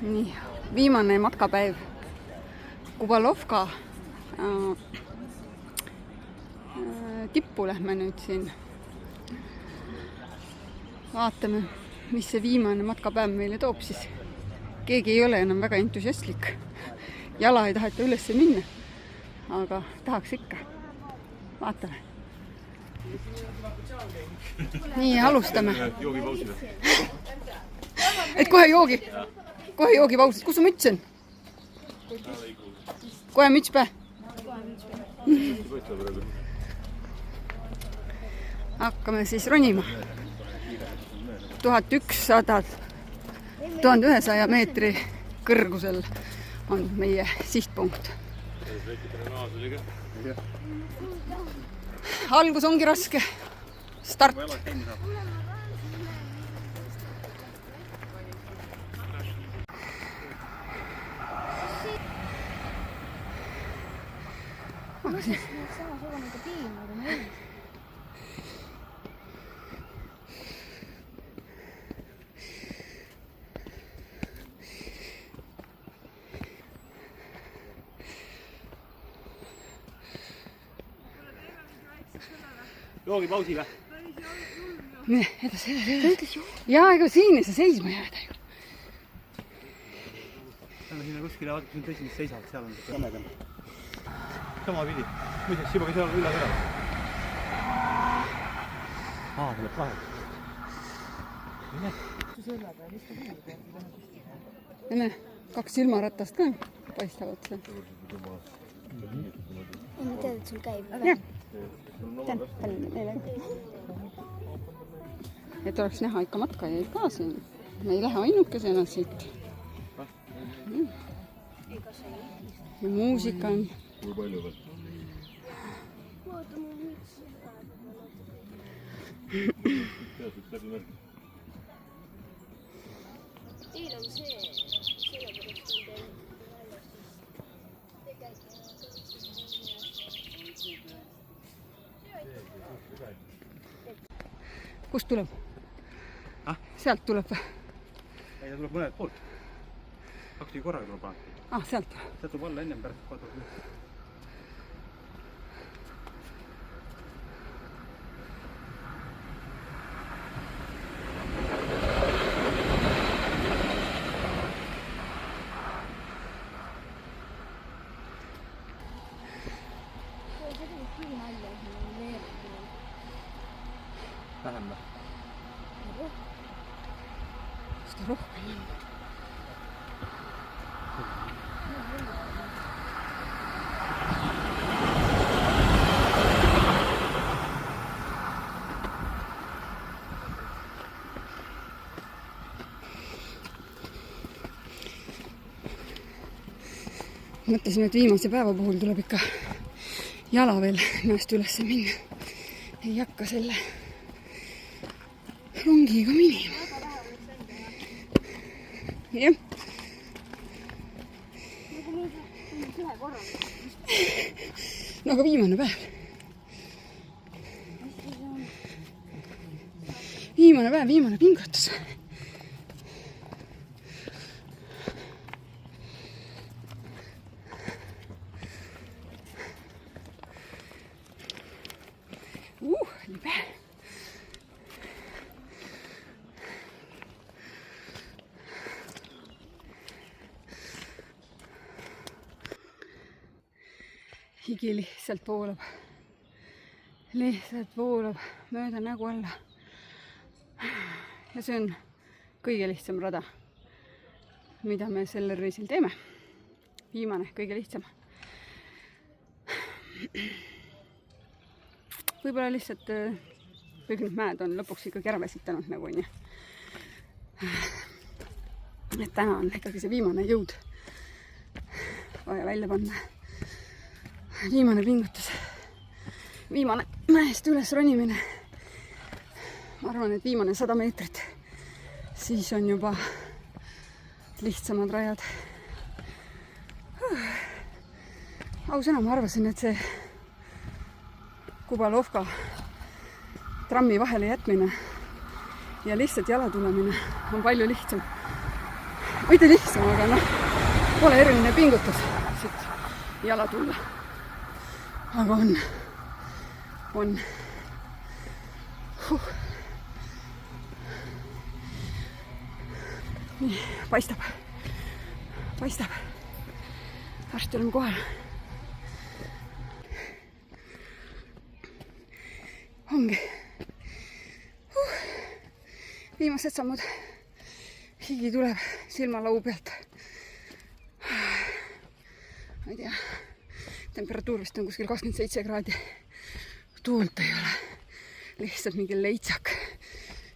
Nii, viimane matkapäev Kubalovka tippu lähme nüüd siin. Vaatame, mis see viimane matkapäev meile toob siis. Keegi ei ole enam väga entusiastlik. Jala ei taheta ülesse minna, aga tahaks ikka. Vaatame. Nii, alustame. Et kohe joogipausid. Kus su müts on? Kohe müts pähe. Hakkame siis ronima. 1100 meetri kõrgusel on meie sihtpunkt. Algus ongi raske. Start. Joogipausi või? Nii, edasi. Jaa, ega siin ei saa seisma jääda ju. Lähme sinna kuskile, vaata, kus need esimesed seisavad, seal on see. Sama pidi. Mõistes, juba seal üle ära. Tuleb vahel. Näe, 2 silmaratast ka paistavad seal. Ma tead, et sul käib. Jah. Et oleks näha ikka matkajaid ka siin. Me ei lähe ainukesena siit. Ja muusika on. Kui palju veel? Teil on see, sellepärast on teil Kust tuleb? Sealt tuleb või? Ei, ta tuleb mõned poolt. 2 korraga tuleb alati. Sealt. Sealt tuleb alla ennem pärast kodub. Vähem või? Seda rohkem on. Mõtlesime, et viimase päeva puhul tuleb ikka jala veel ennast üles minna. Ei hakka selle rongiga minima. Jah. No aga viimane päev. Viimane pingutus. Libe. Higi lihtsalt voolab mööda nägu alla. Ja see on kõige lihtsam rada, mida me sellel reisil teeme. Viimane, kõige lihtsam. Võib-olla lihtsalt kõik need mäed on lõpuks ikkagi ära väsitanud nagu on. Et täna on ikkagi see viimane jõud vaja välja panna. Viimane pingutus. Viimane mäest üles ronimine. Ma arvan, et viimane 100 meetrit. Siis on juba lihtsamad rajad. Ausõna, ma arvasin, et see Kubalovka trammi vahele jätmine ja lihtsalt jala tulemine on palju lihtsam. mitte lihtsam, aga noh, pole eriline pingutus siit jala tulla. Aga on. Nii, paistab. Varsti oleme kohal. Ongi. Viimased sammud. Higi tuleb silmalau pealt. Ma ei tea. Temperatuur vist on kuskil 27 kraadi. Tuult ei ole. Lihtsalt mingi leitsak.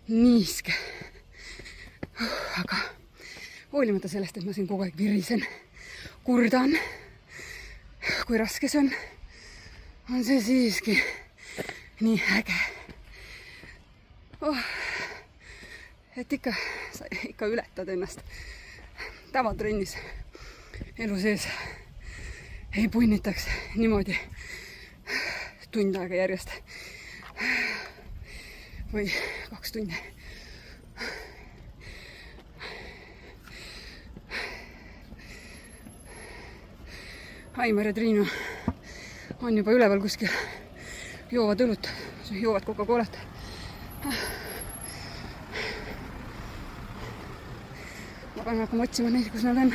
Niiske. Aga hoolimata sellest, et ma siin kogu aeg virisen, kurdan, kui raske see on see siiski nii äge. Et ikka ületad ennast tavatrennis elu sees. Ei punnitaks niimoodi tund aega järjest või 2 tundi. Aimar ja Triinu on juba üleval kuskil, joovad õlut, joovad Coca-Colat. Ma pean hakkama otsima neid, kus nad on.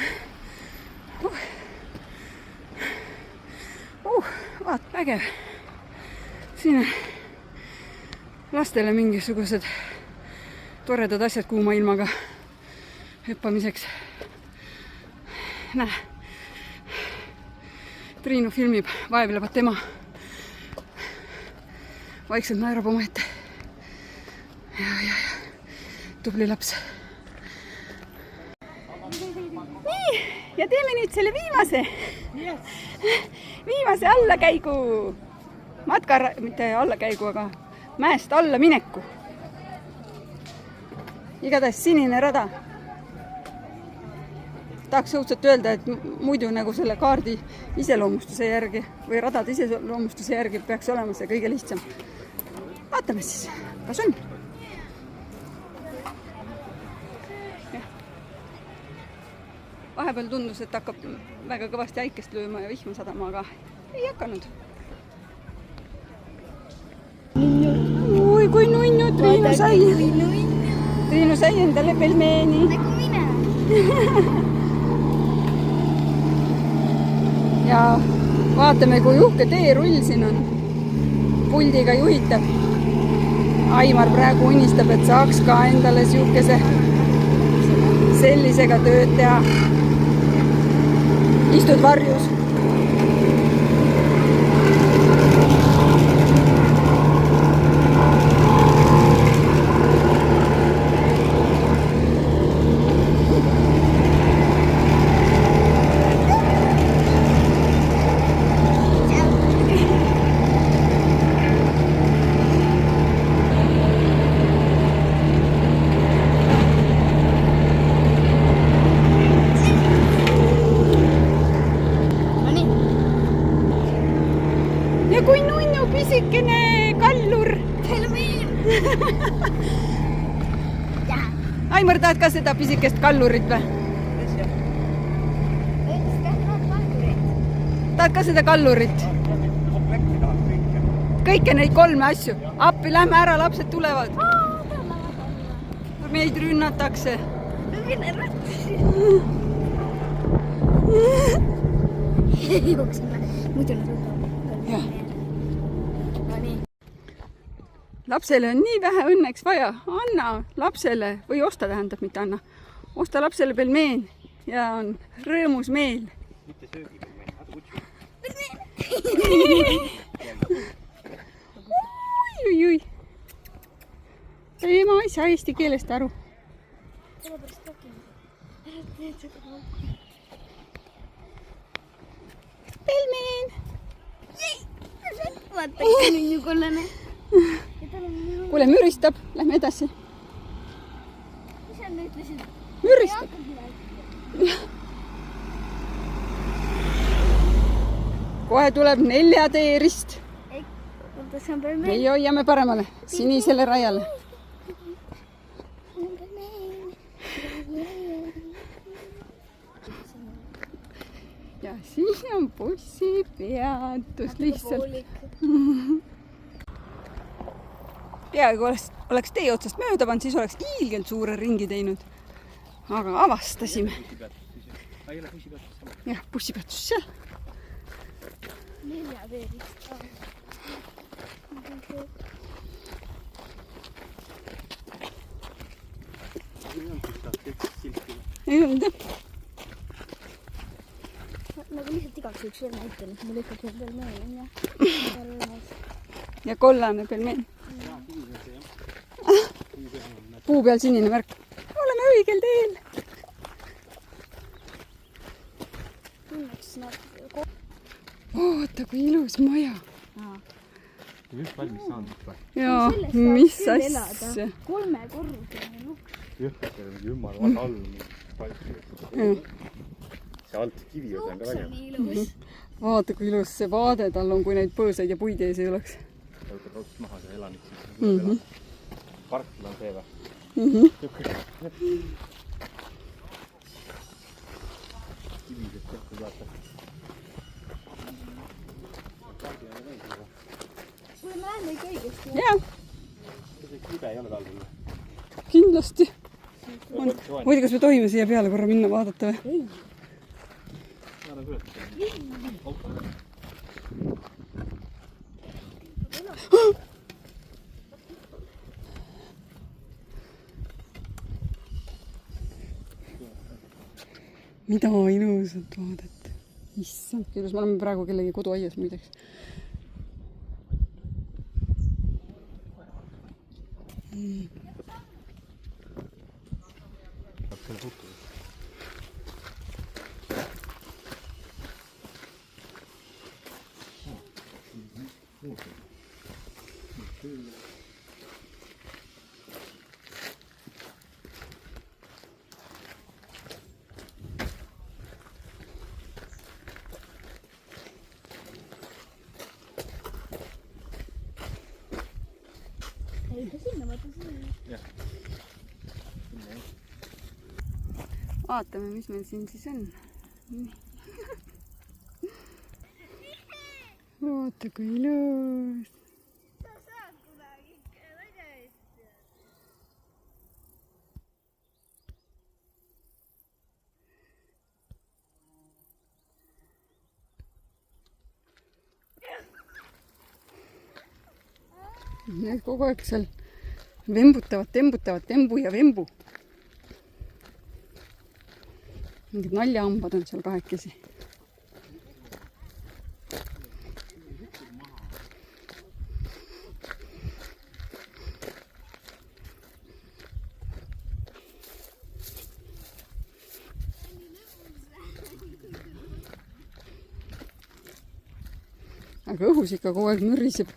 Vaat, vägev. Siin on lastele mingisugused toredad asjad kuuma ilmaga hüppamiseks. Näe. Triinu filmib, vaevlevad tema. Vaikselt naerab oma ette. Ja. Tubli laps. Nii, ja teeme nüüd selle viimase allakäigu. Mitte allakäigu, aga mäest alla mineku. Igatahes sinine rada. Tahaks õudselt öelda, et muidu nagu selle kaardi iseloomustuse järgi või radade iseloomustuse järgi peaks olema see kõige lihtsam. Vaatame siis, kas on. Ja. Vahepeal tundus, et hakkab väga kõvasti äikest lööma ja vihma sadama, aga ei hakanud. Ui, kui nunnu Triinu sai. Triinu sai endale pelmeeni. Nagu mine. Ja vaatame, kui uhke teerull siin on. Puldiga juhitab. Aimar praegu unistab, et saaks ka endale sellisega tööd teha. Istud varjus. Kui nunnu pisikene kallur. Aimar, tahad ka seda pisikest kallurit või? Tahad ka seda kallurit? Kõike neid 3 asju. Appi, lähme ära, lapsed tulevad. Meid rünnatakse. Jooksime. Muidu nad võtavad. Jah. Lapsele on nii vähe õnneks vaja. Anna lapsele, või osta tähendab, mitte anna. Osta lapsele pelmeen ja on rõõmus meel. Mitte söögi pelmeen, aga kutsu. Ui. Ema ei saa eesti keelest aru. Pelmeen. Vaata, kui on ju kollane. Kuule, müristab. Lähme edasi. Mis sa nüüd ütlesid? Müristab. Kohe tuleb 4 teerist. Meie hoiame paremale, sinisele rajale. ja siin on bussipeatus lihtsalt. Peaaegu oleks tee otsast mööda pannud, siis oleks hiilgelt suure ringi teinud. Aga avastasime. Jah, bussipeatus seal. 4 veerist. Ei olnud jah. Nagu lihtsalt igaks üks veel näitan, et mul ikkagi on veel meel ja ja kollane pelmeen. Puu peal sinine märk. Oleme õigel teel. Õnneks nad... Oota, kui ilus maja. Just valmis saanud. Jaa, mis asja. 3-korruseline luks. Jõhkastel on ümar vada all. See alt kivi on ka vägev. Vaata, kui ilus see vaade tal on, kui neid põõsaid ja puid ees ei oleks. Võtad raudselt maha see elanik siis. Parkl on see või? Kivised tehtud vaata. Kuule, ma lähen ikka õigesti. Jaa. See kibe ei ole tal või? Kindlasti. Muidu, kas me tohime siia peale korra minna vaadata või? Ei. Ma olen küll. Mida ilusat vaadet. Issand, ilus. Me oleme praegu kellegi koduaias muideks. Ei, sinna vaata sinna. Jah. Vaatame, mis meil siin siis on. Vaata, kui ilus. Sa saad kunagi ikka väga hästi. Need kogu aeg seal vembutavad, tembu ja vembu. Mingid naljahambad on seal kahekesi. Aga õhus ikka kogu aeg müriseb. Müriseb.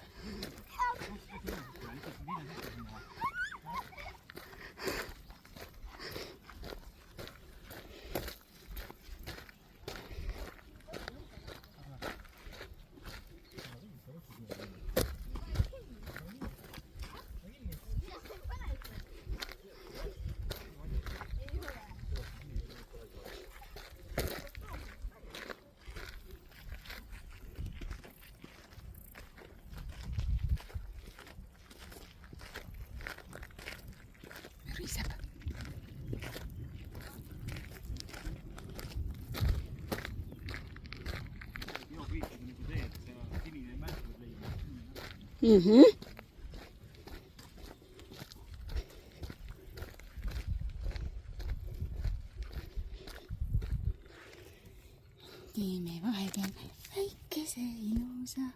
Teeme vahepeal väikese ilusa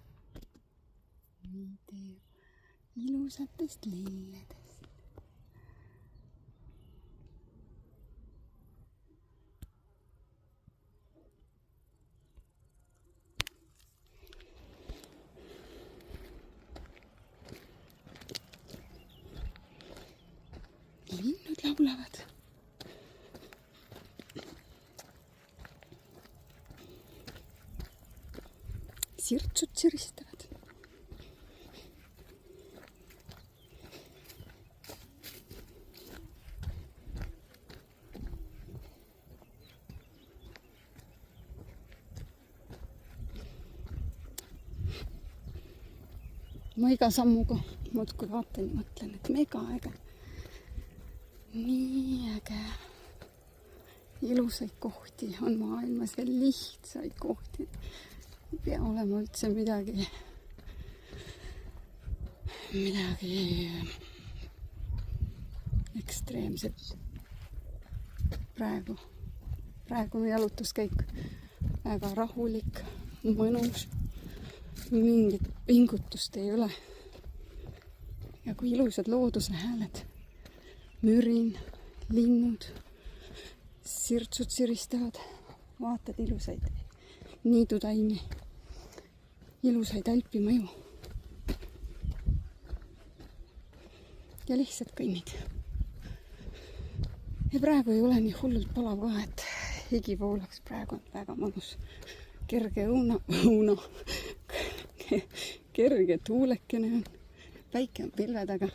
video ilusatest lilledest. Linnud laulavad. Sirtsud siristavad. ma iga sammuga muudkui vaatan ja mõtlen, et mega äge. Nii äge. Ilusaid kohti on maailmas ja lihtsaid kohti. Ei pea olema üldse midagi ekstreemset. Praegune jalutuskäik väga rahulik, mõnus, mingit pingutust ei ole. Ja kui ilusad looduse hääled, mürin, linnud, sirtsud siristavad, vaatad ilusaid niidutaimi, ilusaid alpimõju. Ja lihtsalt kõnnid. Ja praegu ei ole nii hullult palav ka, et higi voolaks. Praegu on väga mõnus. Kerge tuulekene on. Päike on pilve taga.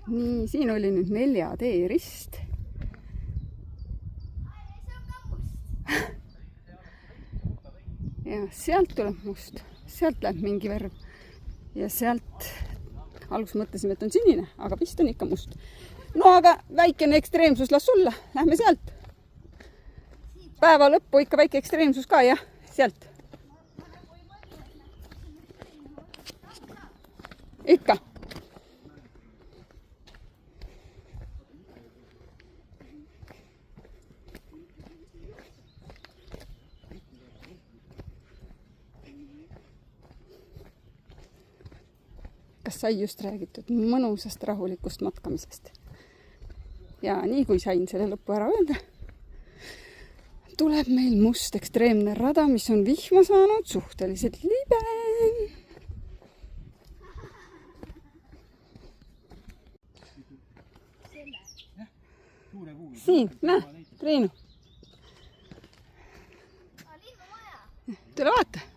Nii, siin oli nüüd 4 teerist. Ja sealt tuleb must, sealt läheb mingi värv ja sealt alguses mõtlesime, et on sinine, aga vist on ikka must. No aga väikene ekstreemsus las sulla, lähme sealt. Päeva lõppu ikka väike ekstreemsus ka, jah, sealt. Ikka. Kas sai just räägitud mõnusast rahulikust matkamisest. Ja nii kui sain selle lõppu ära öelda, tuleb meil must ekstreemne rada, mis on vihma saanud, suhteliselt libe. Siin, näe, Triinu. Tule vaata.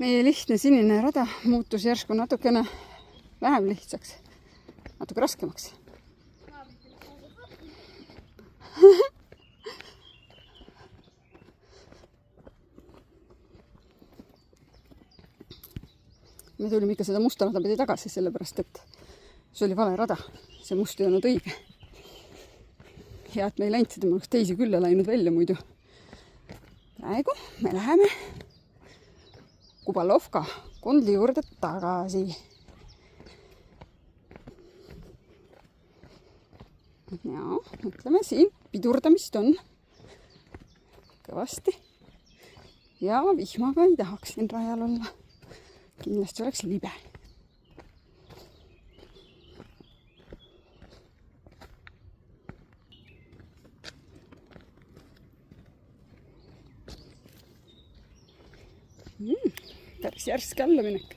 Meie lihtne sinine rada muutus järsku natukene vähem lihtsaks, natuke raskemaks. Me tulime ikka seda musta rada pidi tagasi, sellepärast et see oli vale rada. See must ei olnud õige. Hea, et me ei läinud seda, me oleks teisi külla läinud välja muidu. Praegu me läheme Kubalovka kondli juurde tagasi. Ja, ütleme siin pidurdamist on kõvasti. Ja vihmaga ei tahaks siin rajal olla. Kindlasti oleks libe. Päris järske alla minek.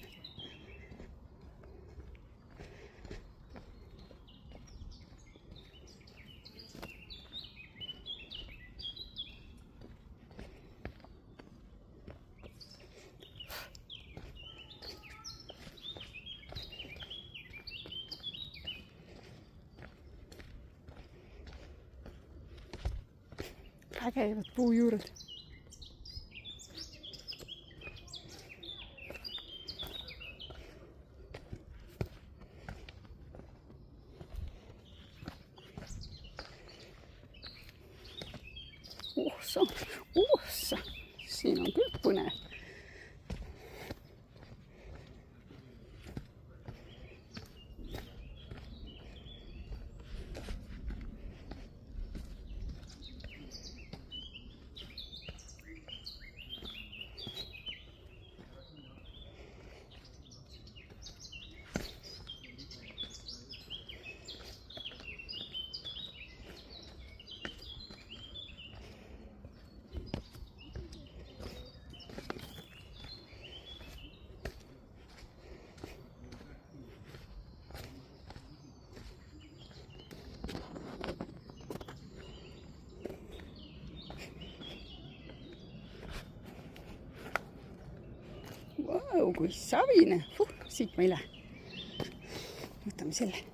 Käivad puujuured. Uhsa. Siin on küll põnev. Vau, kui savine. siit ma ei lähe. Võtame selle.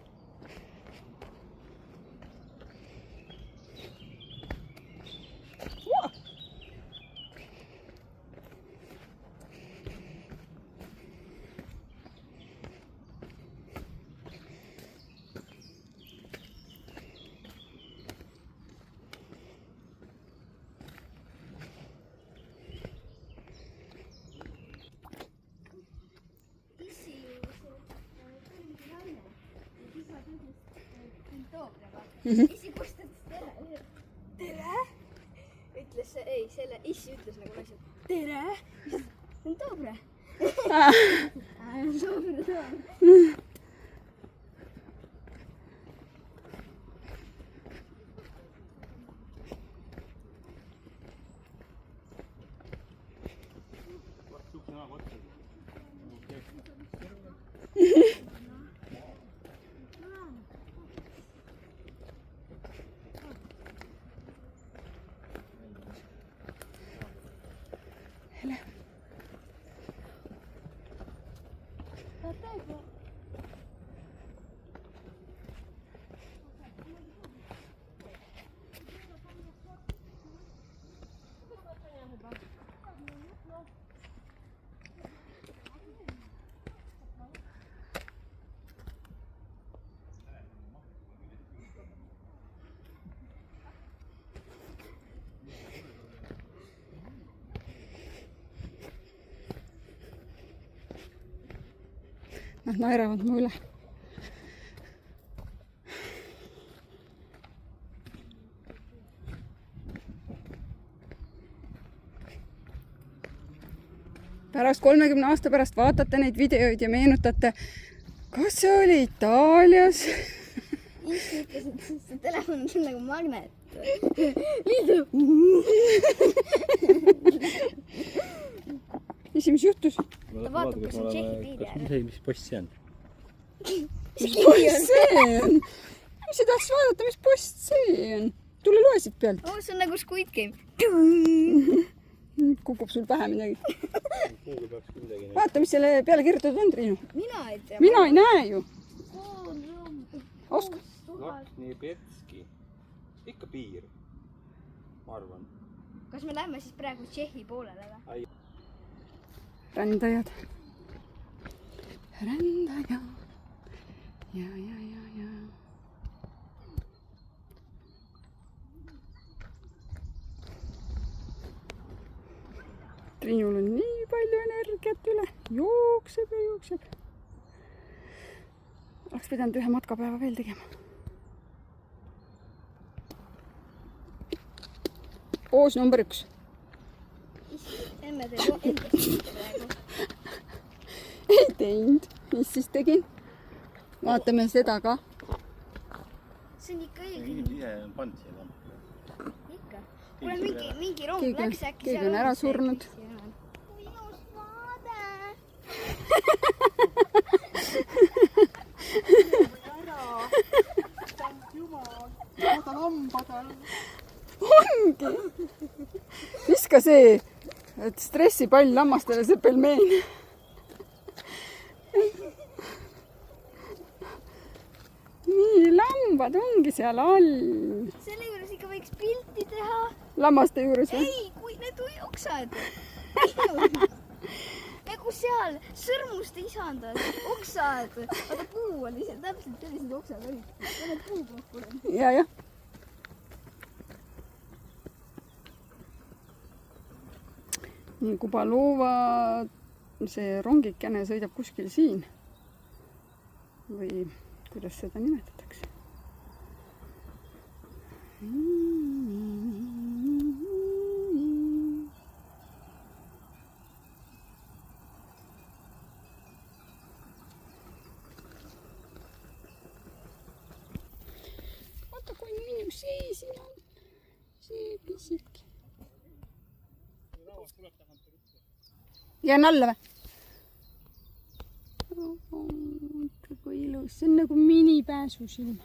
Issi kustutas tere. Ütles see, ei, selle issi ütles nagu naised. Tere. See on Toobre. Toobre. Nad naeravad mu üle. Pärast 30 aasta pärast vaatate neid videoid ja meenutate, kas see oli Itaalias? Issi ütles, et see telefon on sul nagu magnet. Issi, mis juhtus? Ta vaatab, kas on Tšehhi piiri ära. Mis post see on? Mis post see on? Mis sa tahtis vaadata, mis post see on? Tule loe siit pealt. Oh, see on nagu Squid Game. Kukub sul pähe midagi. Vaata, mis selle peale kirjutatud on, Triinu. Mina ei tea. Mina ei näe ju. Oskad? Nii Petski. Ikka piir, ma arvan. Kas me lähme siis praegu Tšehhi poolele või? Rändajad. Rändajad. Ja. Triinul on nii palju energiat üle. Jookseb ja jookseb. Oleks pidanud ühe matkapäeva veel tegema. Poos number 1. Emme teeb endast praegu. Ei teinud. Mis siis tegin? Vaatame seda ka. See on ikka õige. Ise on pannud siia. Ikka. Kuule, mingi rong läks äkki. Keegi on ära surnud. Kui ilus vaade. Ongi. Viska see, et stressipall lammastele see pelmeen. Nii, lambad ongi seal all. Selle juures ikka võiks pilti teha. Lammaste juures või? Ei, kui need oksad. Nagu seal sõrmuste isandad, oksad. Aga puu oli seal täpselt sellised oksad olid. Ja need puu kokku olid. Ja. Nii Kubalova, see rongikene sõidab kuskil siin. Või kuidas seda nimetatakse? Vaata, kui minu see siin on. See pisik. Jään alla või? Kui ilus. See on nagu minipääsusilm.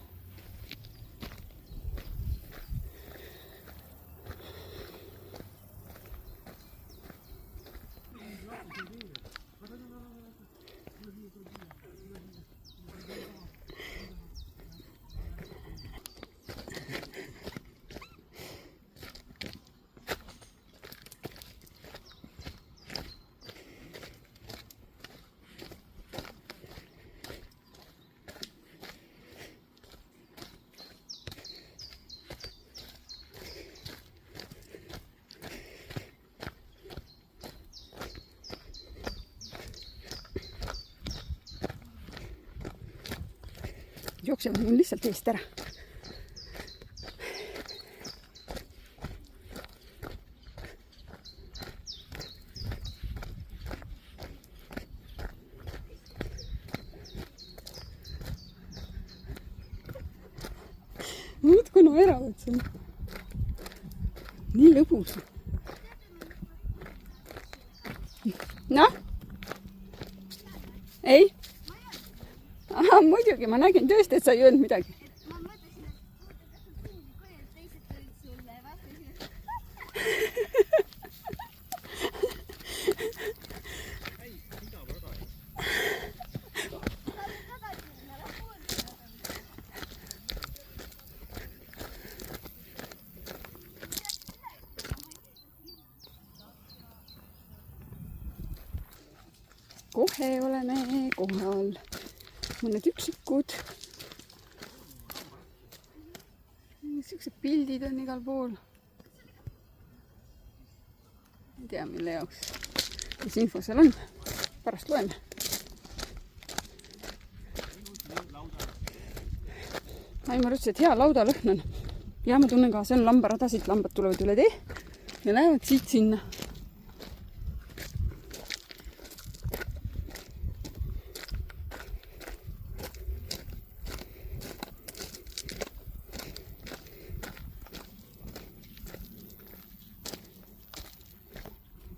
see on mul lihtsalt eest ära. muudkui naeravad siin. nii lõbus. noh? ei? Aha, muidugi, ma nägin tõesti, et sa ei öelnud midagi. Ma mõtlesin, et kui teised tulid sulle ja vaatasin. kohe oleme kohal. Mõned üksikud. Siuksed pildid on igal pool. Ei tea, mille jaoks. Mis info seal on? Pärast loeme. Aimar ütles, et hea laudalõhn on. Ja ma tunnen ka, see on lambarada, siit lambad tulevad üle tee ja lähevad siit sinna.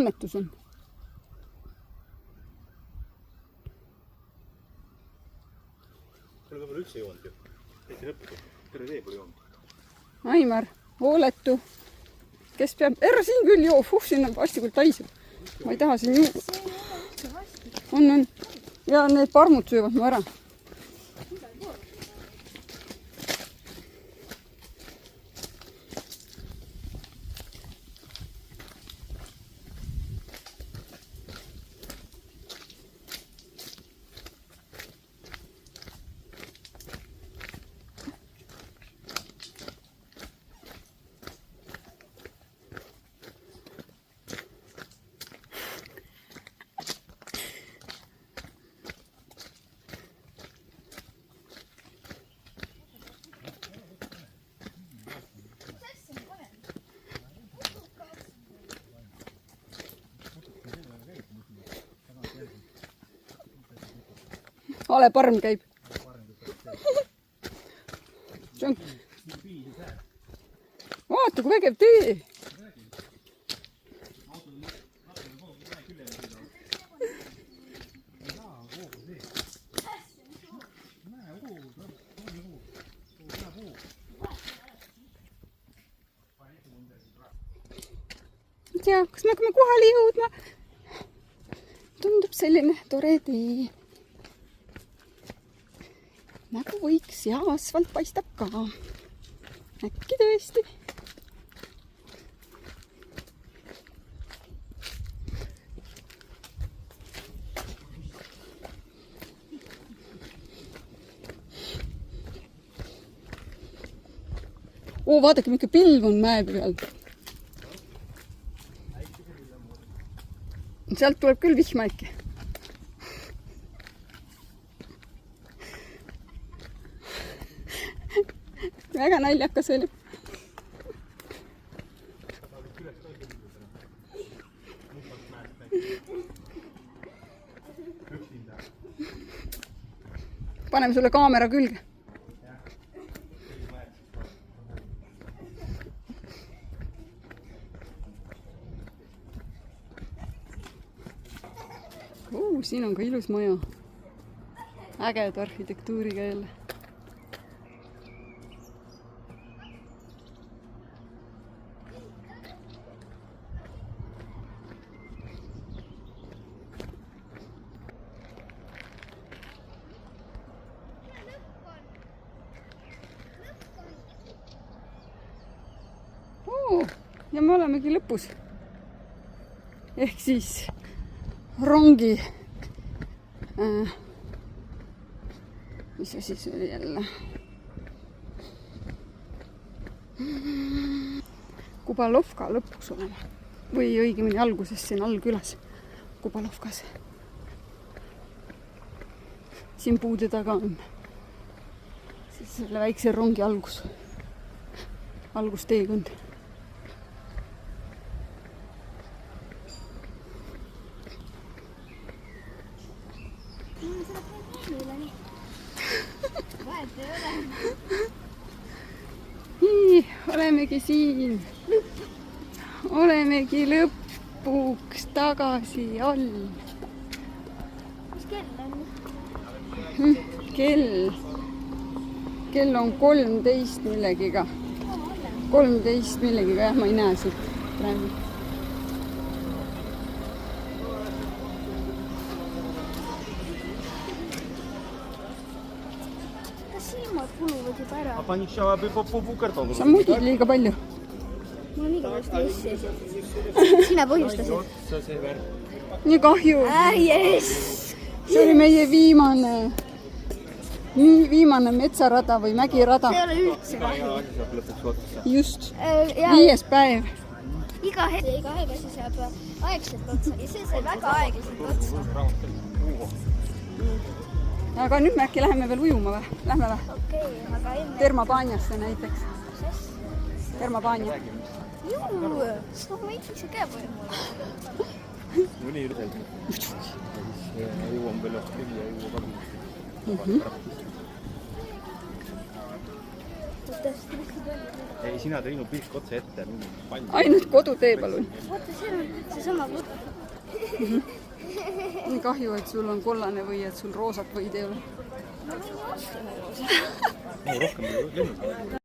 Annetus on. Selle võib-olla üldse joonud ju. Täitsa lõppu. Terve tee pole joonud. Aimar, hooletu. Kes peab? Ära siin küll joo. Siin on vastikult taisub. Ma ei taha siin ju. On. Ja need parmud söövad mu ära. Ale parm käib. Vaata, kui vägev tee. Ei tea, kas me hakkame kohale jõudma? Tundub selline tore tee. Nagu võiks ja asfalt paistab ka. Äkki tõesti. Vaadake, mikä pilv on mäe peal. Sealt tuleb küll vihma äkki. Väga naljakas oli. Paneme sulle kaamera külge. Siin on ka ilus maja. Ägeda arhitektuuriga jälle. Ja me olemegi lõpus. Ehk siis rongi mis see siis oli jälle? Kubalovka lõpuks olema. Või õigemini alguses siin allkülas Kubalovkas. Siin puude taga on see selle väikse rongi algusteekond. nii, olemegi siin. Olemegi lõpuks tagasi all. Mis kell on? Kell on 13 millegiga. 13 millegiga, jah, ma ei näe siit praegu. Kas silmad kuluvad juba ära? А понищала бы по картону. Sa mudid liiga palju. Mul on igavesti ussi. Sina põhjustasid. See see värk. Nii kahju. Yes! See oli meie viimane metsarada või mägirada. See ei ole üldse kahju. Saab lõpuks otsa. Just. Ja 5. päev. iga aeg asi saab aegselt otsa ja see sai väga aeglaselt otsa. Aga nüüd me äkki läheme veel ujuma või? Lähme või? Okei, aga enne... Termabaaniasse näiteks. Termabaania. Juu, siis ma võiks see käepoja mulle. Mõni üldse. Jõuan veel õhkili ja jõuan ei, sina tõi pilk otse ette. Ainult kodutee, palun. Vaata, see on seesama võt. Nii kahju, et sul on kollane või et sul roosat võid ei ole. Ma võin ju osta roosa. rohkem ei ole.